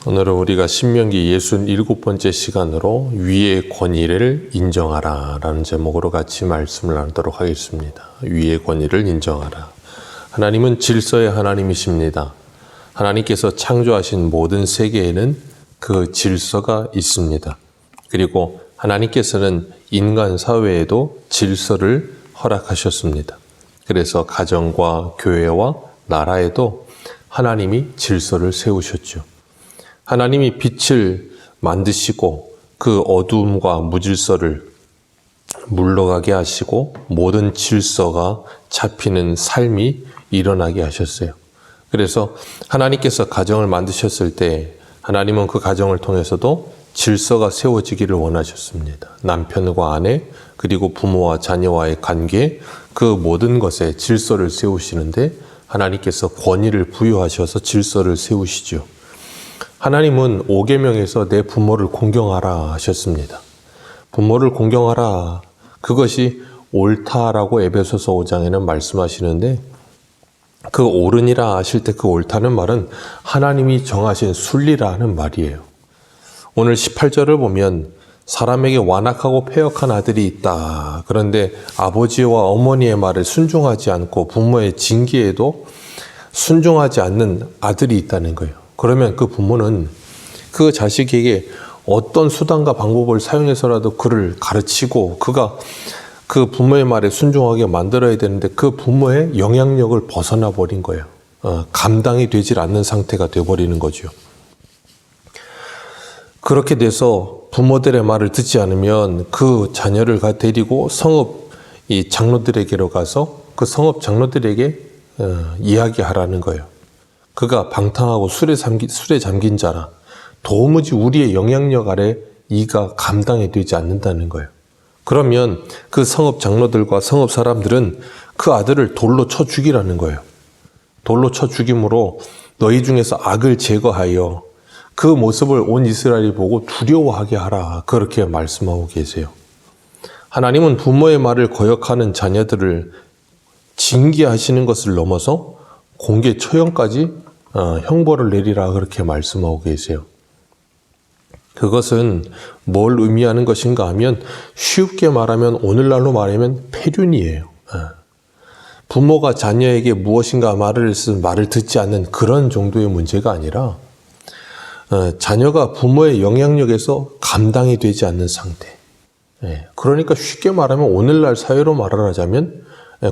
오늘은 우리가 신명기 67번째 시간으로 위의 권위를 인정하라 라는 제목으로 같이 말씀을 나누도록 하겠습니다. 위의 권위를 인정하라. 하나님은 질서의 하나님이십니다. 하나님께서 창조하신 모든 세계에는 그 질서가 있습니다. 그리고 하나님께서는 인간 사회에도 질서를 허락하셨습니다. 그래서 가정과 교회와 나라에도 하나님이 질서를 세우셨죠. 하나님이 빛을 만드시고 그 어두움과 무질서를 물러가게 하시고 모든 질서가 잡히는 삶이 일어나게 하셨어요. 그래서 하나님께서 가정을 만드셨을 때 하나님은 그 가정을 통해서도 질서가 세워지기를 원하셨습니다. 남편과 아내 그리고 부모와 자녀와의 관계 그 모든 것에 질서를 세우시는데 하나님께서 권위를 부여하셔서 질서를 세우시죠. 하나님은 5계명에서 내 부모를 공경하라 하셨습니다. 부모를 공경하라. 그것이 옳다라고 에베소서 5장에는 말씀하시는데 그 옳으니라 하실 때 그 옳다는 말은 하나님이 정하신 순리라 하는 말이에요. 오늘 18절을 보면 사람에게 완악하고 패역한 아들이 있다. 그런데 아버지와 어머니의 말을 순종하지 않고 부모의 징계에도 순종하지 않는 아들이 있다는 거예요. 그러면 그 부모는 그 자식에게 어떤 수단과 방법을 사용해서라도 그를 가르치고 그가 그 부모의 말에 순종하게 만들어야 되는데 그 부모의 영향력을 벗어나 버린 거예요. 감당이 되질 않는 상태가 되어버리는 거죠. 그렇게 돼서 부모들의 말을 듣지 않으면 그 자녀를 데리고 성읍 이 장로들에게로 가서 그 성읍 장로들에게 이야기하라는 거예요. 그가 방탕하고 술에 잠긴 자라 도무지 우리의 영향력 아래 이가 감당이 되지 않는다는 거예요. 그러면 그 성읍 장로들과 성읍 사람들은 그 아들을 돌로 쳐 죽이라는 거예요. 돌로 쳐 죽임으로 너희 중에서 악을 제거하여 그 모습을 온 이스라엘이 보고 두려워하게 하라. 그렇게 말씀하고 계세요. 하나님은 부모의 말을 거역하는 자녀들을 징계하시는 것을 넘어서 공개 처형까지 형벌을 내리라 그렇게 말씀하고 계세요. 그것은 뭘 의미하는 것인가 하면 쉽게 말하면 오늘날로 말하면 폐륜이에요. 부모가 자녀에게 무엇인가 말을 듣지 않는 그런 정도의 문제가 아니라 자녀가 부모의 영향력에서 감당이 되지 않는 상태. 그러니까 쉽게 말하면 오늘날 사회로 말하자면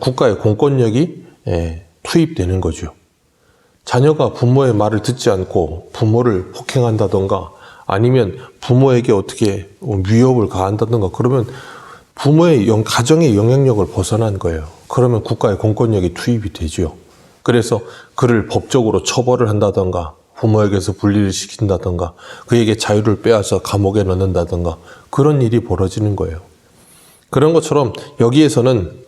국가의 공권력이 투입되는 거죠. 자녀가 부모의 말을 듣지 않고 부모를 폭행한다던가 아니면 부모에게 어떻게 위협을 가한다던가 그러면 부모의 가정의 영향력을 벗어난 거예요. 그러면 국가의 공권력이 투입이 되죠. 그래서 그를 법적으로 처벌을 한다던가 부모에게서 분리를 시킨다던가 그에게 자유를 빼앗아 감옥에 넣는다던가 그런 일이 벌어지는 거예요. 그런 것처럼 여기에서는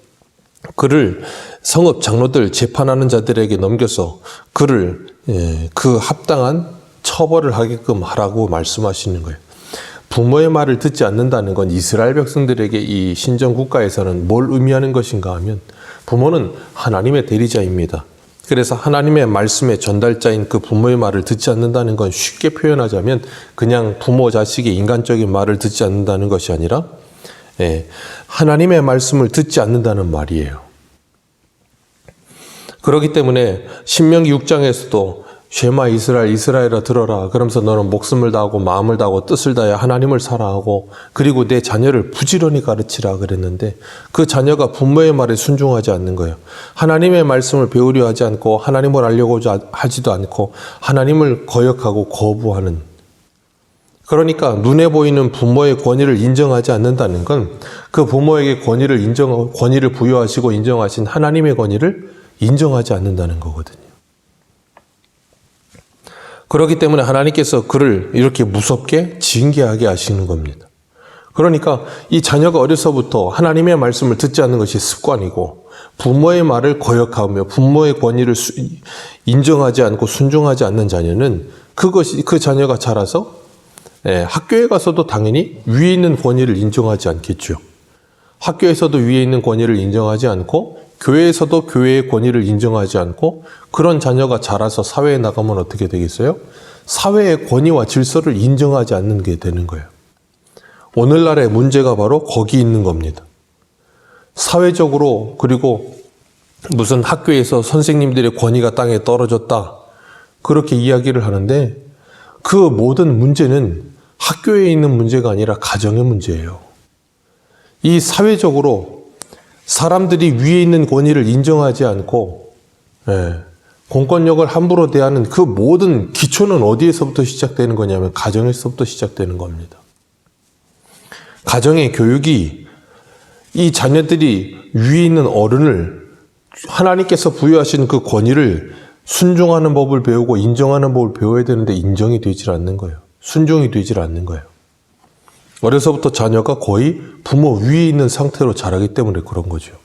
그를 성읍 장로들 재판하는 자들에게 넘겨서 그를 그 합당한 처벌을 하게끔 하라고 말씀하시는 거예요. 부모의 말을 듣지 않는다는 건 이스라엘 백성들에게 이 신정 국가에서는 뭘 의미하는 것인가 하면 부모는 하나님의 대리자입니다. 그래서 하나님의 말씀의 전달자인 그 부모의 말을 듣지 않는다는 건 쉽게 표현하자면 그냥 부모 자식의 인간적인 말을 듣지 않는다는 것이 아니라 하나님의 말씀을 듣지 않는다는 말이에요. 그렇기 때문에 신명기 6장에서도 쉐마 이스라엘아 들어라. 그러면서 너는 목숨을 다하고 마음을 다하고 뜻을 다해 하나님을 사랑하고 그리고 내 자녀를 부지런히 가르치라 그랬는데 그 자녀가 부모의 말에 순종하지 않는 거예요. 하나님의 말씀을 배우려 하지 않고 하나님을 알려고 하지도 않고 하나님을 거역하고 거부하는 그러니까 눈에 보이는 부모의 권위를 인정하지 않는다는 건 그 부모에게 권위를 부여하시고 인정하신 하나님의 권위를 인정하지 않는다는 거거든요. 그렇기 때문에 하나님께서 그를 이렇게 무섭게 징계하게 하시는 겁니다. 그러니까 이 자녀가 어려서부터 하나님의 말씀을 듣지 않는 것이 습관이고 부모의 말을 거역하며 부모의 권위를 인정하지 않고 순종하지 않는 자녀는 그 자녀가 자라서 학교에 가서도 당연히 위에 있는 권위를 인정하지 않겠죠. 학교에서도 위에 있는 권위를 인정하지 않고 교회에서도 교회의 권위를 인정하지 않고 그런 자녀가 자라서 사회에 나가면 어떻게 되겠어요? 사회의 권위와 질서를 인정하지 않는 게 되는 거예요. 오늘날의 문제가 바로 거기 있는 겁니다. 사회적으로 그리고 무슨 학교에서 선생님들의 권위가 땅에 떨어졌다 그렇게 이야기를 하는데 그 모든 문제는 학교에 있는 문제가 아니라 가정의 문제예요. 이 사회적으로 사람들이 위에 있는 권위를 인정하지 않고 공권력을 함부로 대하는 그 모든 기초는 어디에서부터 시작되는 거냐면 가정에서부터 시작되는 겁니다. 가정의 교육이 이 자녀들이 위에 있는 어른을 하나님께서 부여하신 그 권위를 순종하는 법을 배우고 인정하는 법을 배워야 되는데 인정이 되질 않는 거예요. 순종이 되질 않는 거예요. 어려서부터 자녀가 거의 부모 위에 있는 상태로 자라기 때문에 그런 거죠.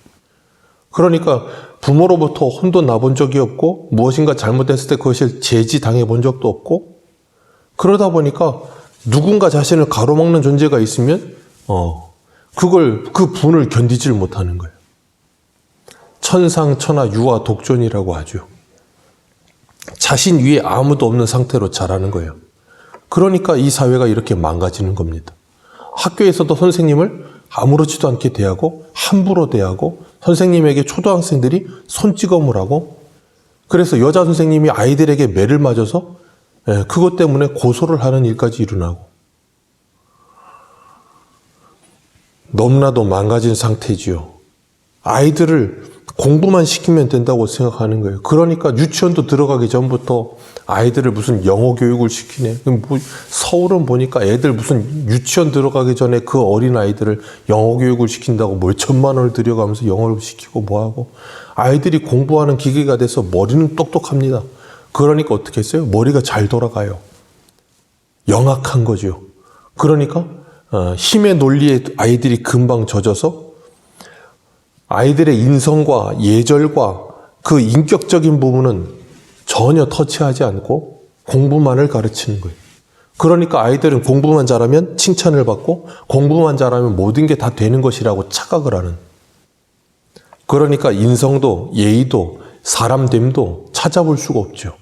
그러니까 부모로부터 혼도 나본 적이 없고 무엇인가 잘못했을 때 그것을 제지당해 본 적도 없고 그러다 보니까 누군가 자신을 가로막는 존재가 있으면 그 분을 견디질 못하는 거예요. 천상천하 유아 독존이라고 하죠. 자신 위에 아무도 없는 상태로 자라는 거예요. 그러니까 이 사회가 이렇게 망가지는 겁니다. 학교에서도 선생님을 아무렇지도 않게 대하고 함부로 대하고 선생님에게 초등학생들이 손찌검을 하고 그래서 여자 선생님이 아이들에게 매를 맞아서 그것 때문에 고소를 하는 일까지 일어나고 너무나도 망가진 상태지요. 아이들을 공부만 시키면 된다고 생각하는 거예요. 그러니까 유치원도 들어가기 전부터 아이들을 무슨 영어 교육을 시키네. 서울은 보니까 애들 무슨 유치원 들어가기 전에 그 어린 아이들을 영어 교육을 시킨다고 뭘 1,000만 원을 들여가면서 영어를 시키고 뭐하고 아이들이 공부하는 기계가 돼서 머리는 똑똑합니다. 그러니까 어떻게 했어요? 머리가 잘 돌아가요. 영악한 거죠. 그러니까 힘의 논리에 아이들이 금방 젖어서 아이들의 인성과 예절과 그 인격적인 부분은 전혀 터치하지 않고 공부만을 가르치는 거예요. 그러니까 아이들은 공부만 잘하면 칭찬을 받고 공부만 잘하면 모든 게 다 되는 것이라고 착각을 하는. 그러니까 인성도 예의도 사람됨도 찾아볼 수가 없죠.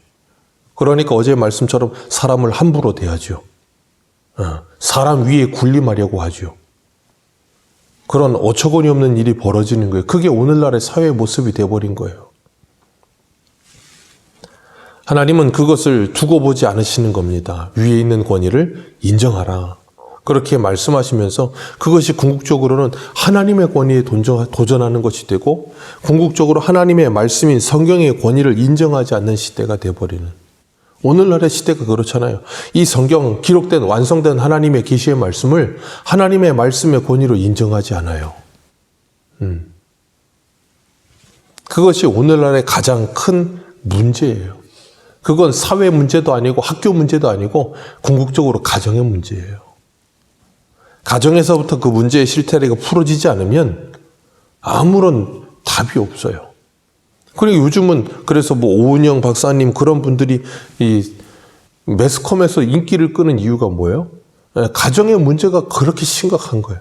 그러니까 어제 말씀처럼 사람을 함부로 대하죠. 사람 위에 군림하려고 하죠. 그런 어처구니 없는 일이 벌어지는 거예요. 그게 오늘날의 사회의 모습이 되어버린 거예요. 하나님은 그것을 두고 보지 않으시는 겁니다. 위에 있는 권위를 인정하라. 그렇게 말씀하시면서 그것이 궁극적으로는 하나님의 권위에 도전하는 것이 되고 궁극적으로 하나님의 말씀인 성경의 권위를 인정하지 않는 시대가 되어버리는 오늘날의 시대가 그렇잖아요. 이 성경 기록된 완성된 하나님의 계시의 말씀을 하나님의 말씀의 권위로 인정하지 않아요. 그것이 오늘날의 가장 큰 문제예요. 그건 사회 문제도 아니고 학교 문제도 아니고 궁극적으로 가정의 문제예요. 가정에서부터 그 문제의 실태가 풀어지지 않으면 아무런 답이 없어요. 그리고 요즘은 그래서 오은영 박사님 그런 분들이 이 매스컴에서 인기를 끄는 이유가 뭐예요? 가정의 문제가 그렇게 심각한 거예요.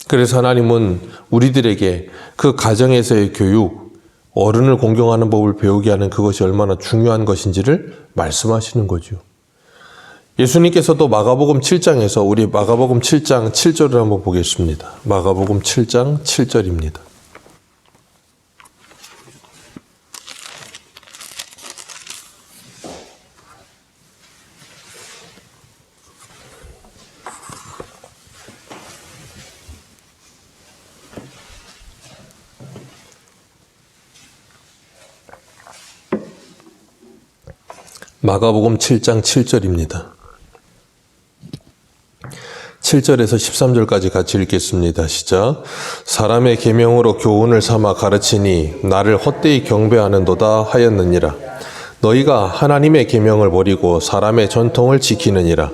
그래서 하나님은 우리들에게 그 가정에서의 교육, 어른을 공경하는 법을 배우게 하는 그것이 얼마나 중요한 것인지를 말씀하시는 거죠. 예수님께서도 마가복음 7장에서 우리 마가복음 7장 7절을 한번 보겠습니다. 마가복음 7장 7절입니다. 마가복음 7장 7절입니다. 7절에서 13절까지 같이 읽겠습니다. 시작. 사람의 계명으로 교훈을 삼아 가르치니 나를 헛되이 경배하는도다 하였느니라. 너희가 하나님의 계명을 버리고 사람의 전통을 지키느니라.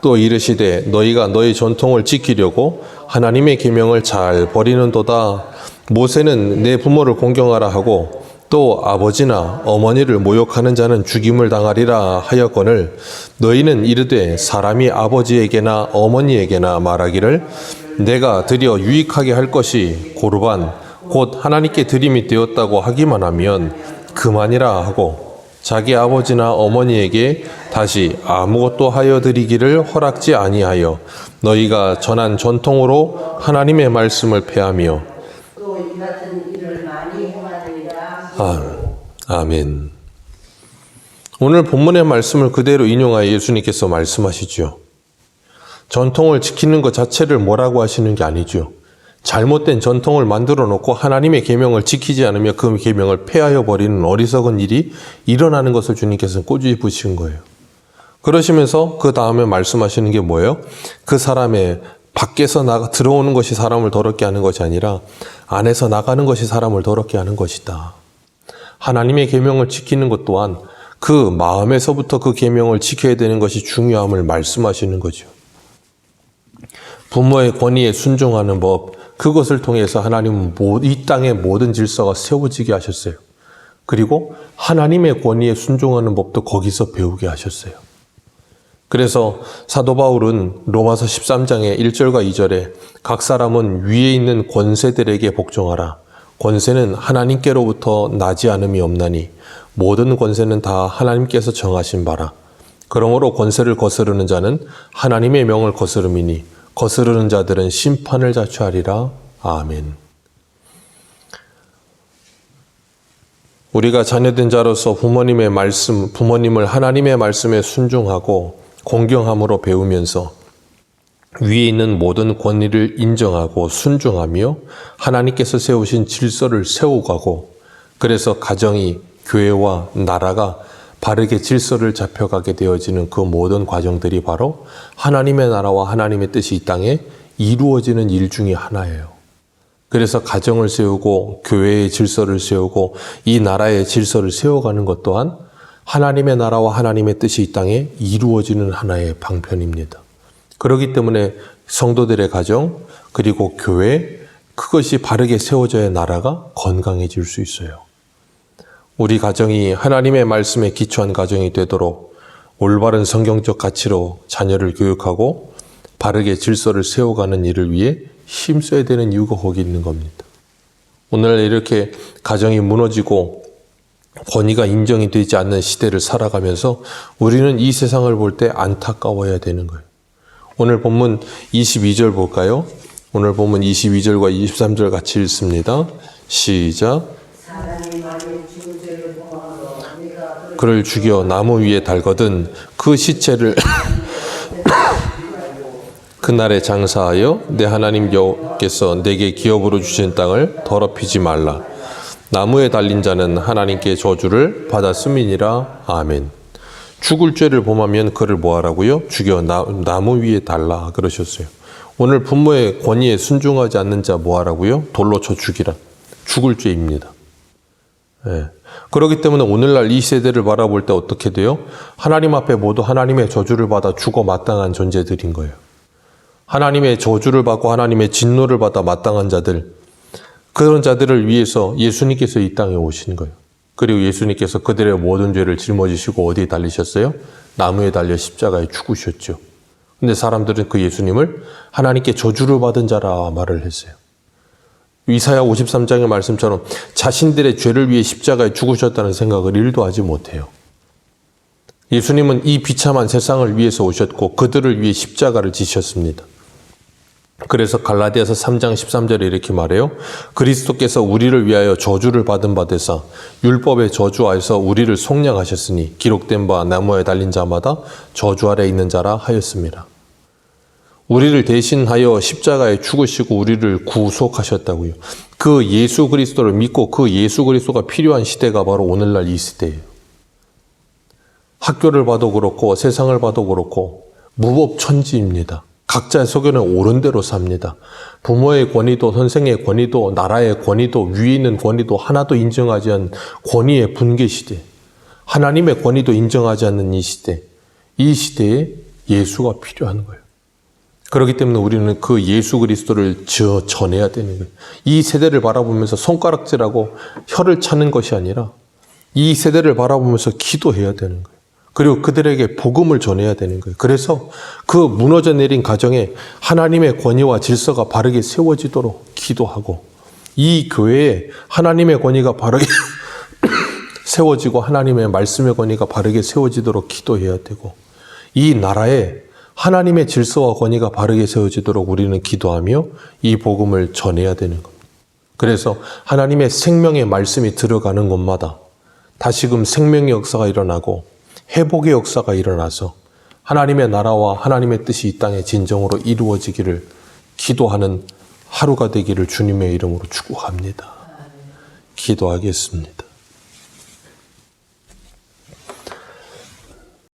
또 이르시되 너희가 너희 전통을 지키려고 하나님의 계명을 잘 버리는도다. 모세는 내 부모를 공경하라 하고 또 아버지나 어머니를 모욕하는 자는 죽임을 당하리라 하였거늘 너희는 이르되 사람이 아버지에게나 어머니에게나 말하기를 내가 드려 유익하게 할 것이 고르반 곧 하나님께 드림이 되었다고 하기만 하면 그만이라 하고 자기 아버지나 어머니에게 다시 아무것도 하여 드리기를 허락지 아니하여 너희가 전한 전통으로 하나님의 말씀을 폐하며 또 이 같은 일을 많이 행하리라. 아멘. 오늘 본문의 말씀을 그대로 인용하여 예수님께서 말씀하시죠. 전통을 지키는 것 자체를 뭐라고 하시는 게 아니죠. 잘못된 전통을 만들어 놓고 하나님의 계명을 지키지 않으며 그 계명을 폐하여 버리는 어리석은 일이 일어나는 것을 주님께서는 꼬집으신 거예요. 그러시면서 그 다음에 말씀하시는 게 뭐예요? 그 사람의 밖에서 들어오는 것이 사람을 더럽게 하는 것이 아니라 안에서 나가는 것이 사람을 더럽게 하는 것이다. 하나님의 계명을 지키는 것 또한 그 마음에서부터 그 계명을 지켜야 되는 것이 중요함을 말씀하시는 거죠. 부모의 권위에 순종하는 법, 그것을 통해서 하나님은 이 땅의 모든 질서가 세워지게 하셨어요. 그리고 하나님의 권위에 순종하는 법도 거기서 배우게 하셨어요. 그래서 사도 바울은 로마서 13장의 1절과 2절에 각 사람은 위에 있는 권세들에게 복종하라. 권세는 하나님께로부터 나지 않음이 없나니 모든 권세는 다 하나님께서 정하신 바라. 그러므로 권세를 거스르는 자는 하나님의 명을 거스름이니 거스르는 자들은 심판을 자초하리라. 아멘. 우리가 자녀된 자로서 부모님의 말씀, 부모님을 하나님의 말씀에 순종하고 공경함으로 배우면서 위에 있는 모든 권위를 인정하고 순종하며 하나님께서 세우신 질서를 세워가고 그래서 가정이, 교회와 나라가 바르게 질서를 잡혀가게 되어지는 그 모든 과정들이 바로 하나님의 나라와 하나님의 뜻이 이 땅에 이루어지는 일 중에 하나예요. 그래서 가정을 세우고 교회의 질서를 세우고 이 나라의 질서를 세워가는 것 또한 하나님의 나라와 하나님의 뜻이 이 땅에 이루어지는 하나의 방편입니다. 그렇기 때문에 성도들의 가정 그리고 교회 그것이 바르게 세워져야 나라가 건강해질 수 있어요. 우리 가정이 하나님의 말씀에 기초한 가정이 되도록 올바른 성경적 가치로 자녀를 교육하고 바르게 질서를 세워가는 일을 위해 힘써야 되는 이유가 거기 있는 겁니다. 오늘 이렇게 가정이 무너지고 권위가 인정이 되지 않는 시대를 살아가면서 우리는 이 세상을 볼 때 안타까워야 되는 거예요. 오늘 본문 22절 볼까요? 오늘 본문 22절과 23절 같이 읽습니다. 시작. 그를 죽여 나무 위에 달거든 그 시체를 그날에 장사하여 내 하나님 여호와께서 내게 기업으로 주신 땅을 더럽히지 말라. 나무에 달린 자는 하나님께 저주를 받았음이니라. 아멘. 죽을 죄를 범하면 그를 뭐하라고요? 죽여 나무 위에 달라 그러셨어요. 오늘 부모의 권위에 순종하지 않는 자 뭐하라고요? 돌로 쳐 죽이라. 죽을 죄입니다. 예. 그렇기 때문에 오늘날 이 세대를 바라볼 때 어떻게 돼요? 하나님 앞에 모두 하나님의 저주를 받아 죽어 마땅한 존재들인 거예요. 하나님의 저주를 받고 하나님의 진노를 받아 마땅한 자들, 그런 자들을 위해서 예수님께서 이 땅에 오신 거예요. 그리고 예수님께서 그들의 모든 죄를 짊어지시고 어디에 달리셨어요? 나무에 달려 십자가에 죽으셨죠. 근데 사람들은 그 예수님을 하나님께 저주를 받은 자라 말을 했어요. 이사야 53장의 말씀처럼 자신들의 죄를 위해 십자가에 죽으셨다는 생각을 1도 하지 못해요. 예수님은 이 비참한 세상을 위해서 오셨고 그들을 위해 십자가를 지셨습니다. 그래서 갈라디아서 3장 13절에 이렇게 말해요. 그리스도께서 우리를 위하여 저주를 받은 바 되사 율법의 저주 아래서 우리를 속량하셨으니 기록된 바 나무에 달린 자마다 저주 아래 있는 자라 하였습니다. 우리를 대신하여 십자가에 죽으시고 우리를 구속하셨다고요. 그 예수 그리스도를 믿고 그 예수 그리스도가 필요한 시대가 바로 오늘날 이 시대예요. 학교를 봐도 그렇고 세상을 봐도 그렇고 무법천지입니다. 각자의 소견에 옳은 대로 삽니다. 부모의 권위도 선생의 권위도 나라의 권위도 위에 있는 권위도 하나도 인정하지 않는 권위의 분개 시대, 하나님의 권위도 인정하지 않는 이 시대에 예수가 필요한 거예요. 그렇기 때문에 우리는 그 예수 그리스도를 전해야 되는 거예요. 이 세대를 바라보면서 손가락질하고 혀를 차는 것이 아니라 이 세대를 바라보면서 기도해야 되는 거예요. 그리고 그들에게 복음을 전해야 되는 거예요. 그래서 그 무너져 내린 가정에 하나님의 권위와 질서가 바르게 세워지도록 기도하고 이 교회에 하나님의 권위가 바르게 세워지고 하나님의 말씀의 권위가 바르게 세워지도록 기도해야 되고, 이 나라에 하나님의 질서와 권위가 바르게 세워지도록 우리는 기도하며 이 복음을 전해야 되는 겁니다. 그래서 하나님의 생명의 말씀이 들어가는 곳마다 다시금 생명의 역사가 일어나고 회복의 역사가 일어나서 하나님의 나라와 하나님의 뜻이 이 땅에 진정으로 이루어지기를 기도하는 하루가 되기를 주님의 이름으로 축복합니다. 기도하겠습니다.